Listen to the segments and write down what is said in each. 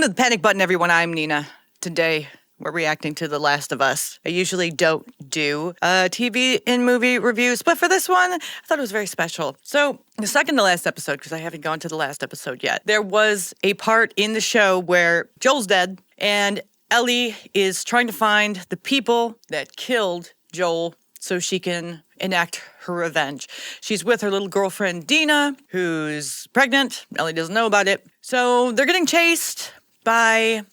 Welcome to the Panic Button, everyone. I'm Nina. Today, we're reacting to The Last of Us. I usually don't do TV and movie reviews, but for this one, I thought it was very special. So, the second to last episode, because I haven't gone to the last episode yet, there was a part in the show where Joel's dead, and Ellie is trying to find the people that killed Joel so she can enact her revenge. She's with her little girlfriend, Dina, who's pregnant. Ellie doesn't know about it. So they're getting chased by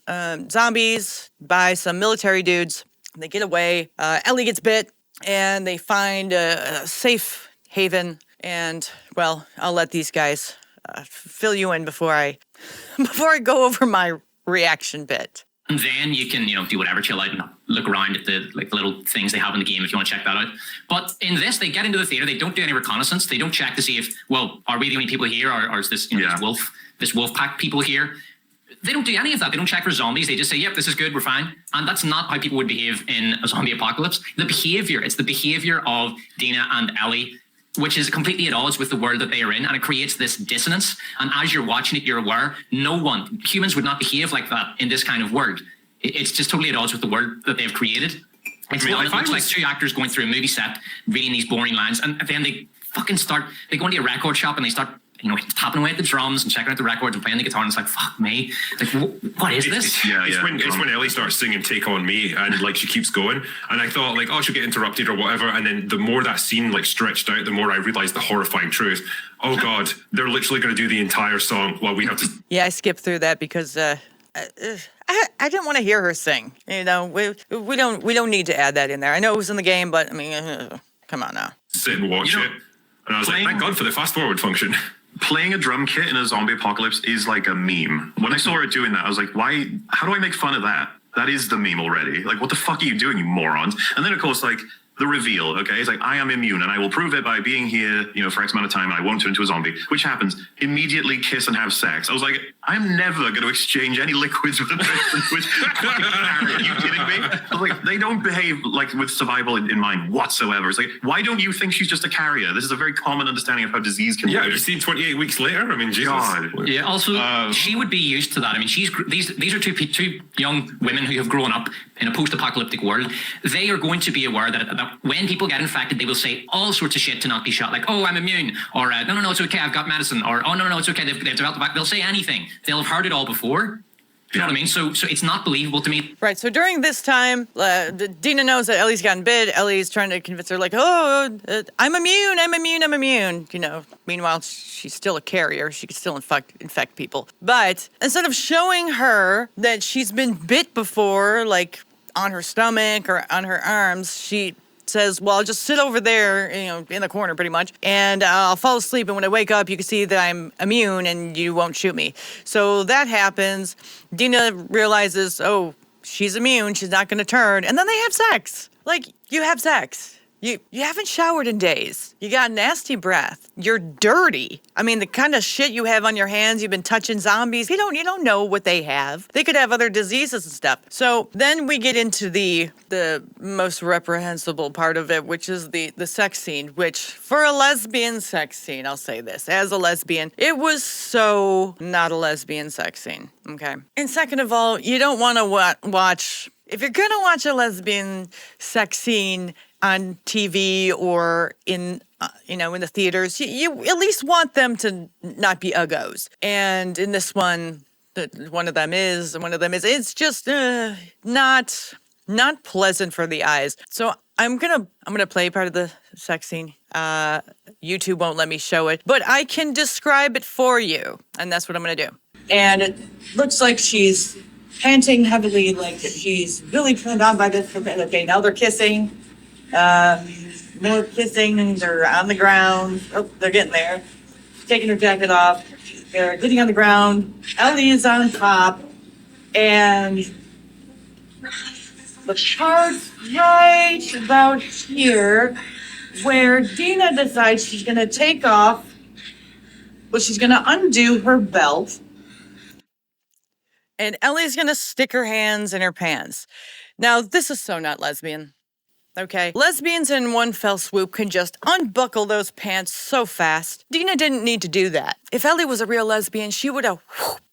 zombies, by some military dudes. They get away. Ellie gets bit, and they find a safe haven. And, well, I'll let these guys fill you in before I go over my reaction bit. And then you can, do whatever, chill out and look around at the little things they have in the game if you want to check that out. But in this, they get into the theater. They don't do any reconnaissance. They don't check to see if, are we the only people here, or is this this wolf pack people here? They don't do any of that. They don't check for zombies. They just say, yep, this is good, we're fine. And that's not how people would behave in a zombie apocalypse. It's the behavior of Dina and Ellie, which is completely at odds with the world that they are in, and it creates this dissonance. And as you're watching it, you're aware, humans would not behave like that in this kind of world. It's just totally at odds with the world that they've created. It looks like two actors going through a movie set, reading these boring lines, and then they go into a record shop and they start tapping away at the drums and checking out the records and playing the guitar, and it's like, fuck me. Like, what is this? It's when Ellie starts singing Take On Me, and she keeps going, and I thought she'll get interrupted or whatever, and then the more that scene stretched out, the more I realized the horrifying truth. Oh God, they're literally going to do the entire song while we have to... Yeah, I skipped through that because I didn't want to hear her sing. We don't need to add that in there. I know it was in the game, but I mean, come on now. Sit and watch it. And I was like, thank God for the fast forward function. Playing a drum kit in a zombie apocalypse is like a meme. When I saw her doing that, I was like, how do I make fun of that? That is the meme already. Like, what the fuck are you doing, you morons? And then, of course, the reveal, okay? It's like, I am immune, and I will prove it by being here, for X amount of time, and I won't turn into a zombie. Which happens. Immediately kiss and have sex. I was like, I'm never going to exchange any liquids with a person who's fucking carrier. Are you kidding me? I was like, they don't behave with survival in mind whatsoever. It's like, why don't you think she's just a carrier? This is a very common understanding of how disease can work. Yeah, you see 28 weeks later? I mean, Jesus. God. Yeah, also, she would be used to that. I mean, these are two young women who have grown up in a post-apocalyptic world. They are going to be aware that when people get infected, they will say all sorts of shit to not be shot, like, oh, I'm immune, or no, it's okay, I've got medicine, or oh, no, it's okay, they've developed the vaccine. They'll say anything. They'll have heard it all before. You know what I mean? So it's not believable to me. Right, so during this time, Dina knows that Ellie's gotten bit. Ellie's trying to convince her, I'm immune. Meanwhile, she's still a carrier. She can still infect people. But instead of showing her that she's been bit before, on her stomach or on her arms, she says, well, I'll just sit over there, in the corner pretty much, and I'll fall asleep, and when I wake up, you can see that I'm immune and you won't shoot me. So that happens. Dina realizes, oh, she's immune, she's not going to turn, and then they have sex. You have sex. You haven't showered in days. You got nasty breath. You're dirty. I mean, the kind of shit you have on your hands, you've been touching zombies. You don't know what they have. They could have other diseases and stuff. So then we get into the most reprehensible part of it, which is the sex scene, which for a lesbian sex scene, I'll say this, as a lesbian, it was so not a lesbian sex scene, okay? And second of all, you don't want to watch, if you're going to watch a lesbian sex scene on TV or in the theaters, you at least want them to not be uggos. And in this one, one of them is. It's just not pleasant for the eyes. So I'm gonna play part of the sex scene. YouTube won't let me show it, but I can describe it for you, and that's what I'm gonna do. And it looks like she's panting heavily, like she's really turned on by this. Okay, now they're kissing. More kissing, they're on the ground. Oh, they're getting there. Taking her jacket off. They're getting on the ground. Ellie is on top. And the part right about here where Dina decides she's going to take off, she's going to undo her belt. And Ellie's going to stick her hands in her pants. Now, this is so not lesbian. Okay, lesbians in one fell swoop can just unbuckle those pants so fast. Dina didn't need to do that. If Ellie was a real lesbian, she would have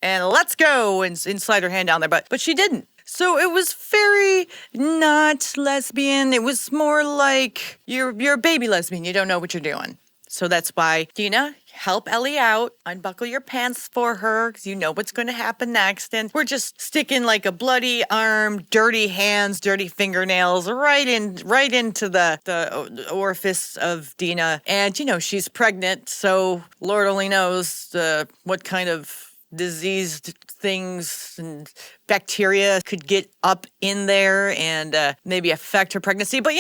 and let's go and slide her hand down there, but she didn't. So it was very not lesbian. It was more like you're a baby lesbian. You don't know what you're doing. So that's why, Dina, help Ellie out, unbuckle your pants for her, because you know what's going to happen next. And we're just sticking like a bloody arm, dirty hands, dirty fingernails right into the orifice of Dina. And, she's pregnant, so Lord only knows what kind of diseased things and bacteria could get up in there and maybe affect her pregnancy. But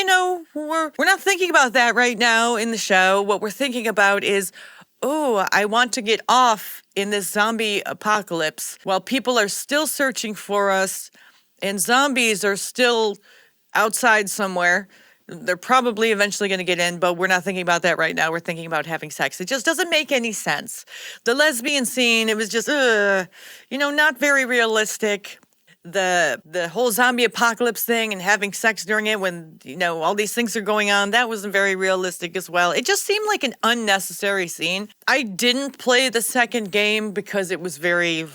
we're not thinking about that right now in the show. What we're thinking about is, I want to get off in this zombie apocalypse while people are still searching for us and zombies are still outside somewhere. They're probably eventually going to get in, but we're not thinking about that right now. We're thinking about having sex. It just doesn't make any sense. The lesbian scene, it was just, not very realistic. The whole zombie apocalypse thing and having sex during it when, all these things are going on, that wasn't very realistic as well. It just seemed like an unnecessary scene. I didn't play the second game because it was very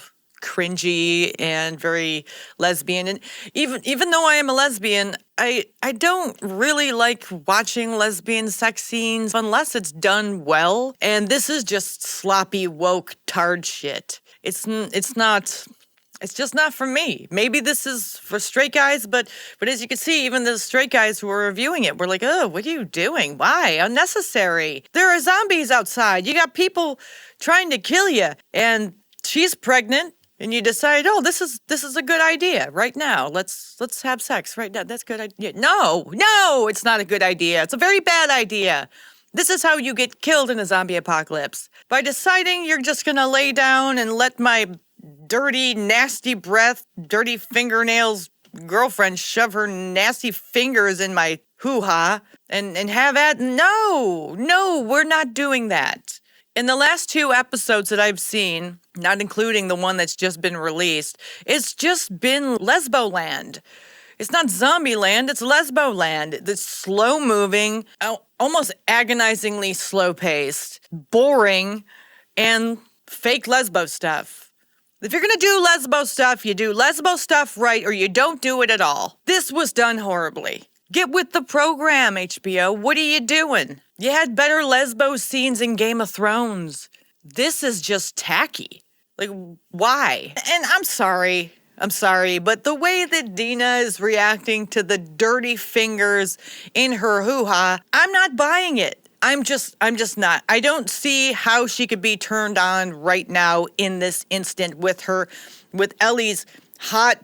cringy and very lesbian. And even though I am a lesbian, I don't really like watching lesbian sex scenes unless it's done well. And this is just sloppy, woke, tard shit. It's just not for me. Maybe this is for straight guys, but as you can see, even the straight guys who are reviewing it were like, oh, what are you doing? Why? Unnecessary. There are zombies outside. You got people trying to kill you. And she's pregnant. And you decide, this is a good idea right now. Let's have sex right now. That's a good idea. No, it's not a good idea. It's a very bad idea. This is how you get killed in a zombie apocalypse. By deciding you're just going to lay down and let my dirty, nasty breath, dirty fingernails girlfriend shove her nasty fingers in my hoo-ha and have that. No, we're not doing that. In the last 2 episodes that I've seen, not including the one that's just been released, it's just been Lesboland. It's not Zombieland, it's Lesboland. It's slow-moving, almost agonizingly slow-paced, boring, and fake Lesbo stuff. If you're going to do Lesbo stuff, you do Lesbo stuff right, or you don't do it at all. This was done horribly. Get with the program, HBO. What are you doing? You had better Lesbo scenes in Game of Thrones. This is just tacky. Like, why? And I'm sorry, but the way that Dina is reacting to the dirty fingers in her hoo-ha, I'm not buying it. I'm just not. I don't see how she could be turned on right now in this instant with Ellie's hot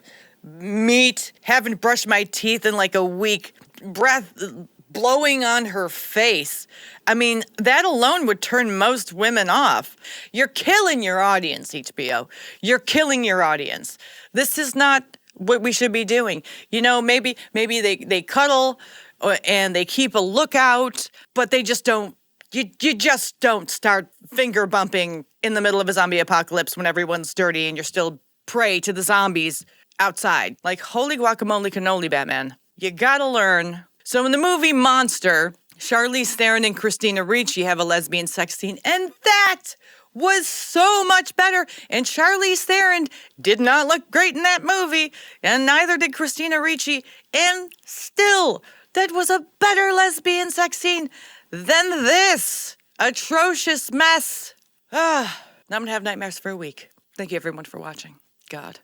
meat, haven't brushed my teeth in like a week, breath blowing on her face. I mean, that alone would turn most women off. You're killing your audience, HBO. You're killing your audience. This is not what we should be doing. Maybe they cuddle and they keep a lookout, but they just don't. You just don't start finger bumping in the middle of a zombie apocalypse when everyone's dirty and you're still prey to the zombies outside. Like, holy guacamole cannoli, Batman. You gotta learn. So in the movie Monster, Charlize Theron and Christina Ricci have a lesbian sex scene, and that was so much better. And Charlize Theron did not look great in that movie, and neither did Christina Ricci. And still, that was a better lesbian sex scene than this atrocious mess. Now I'm gonna have nightmares for a week. Thank you everyone for watching. God.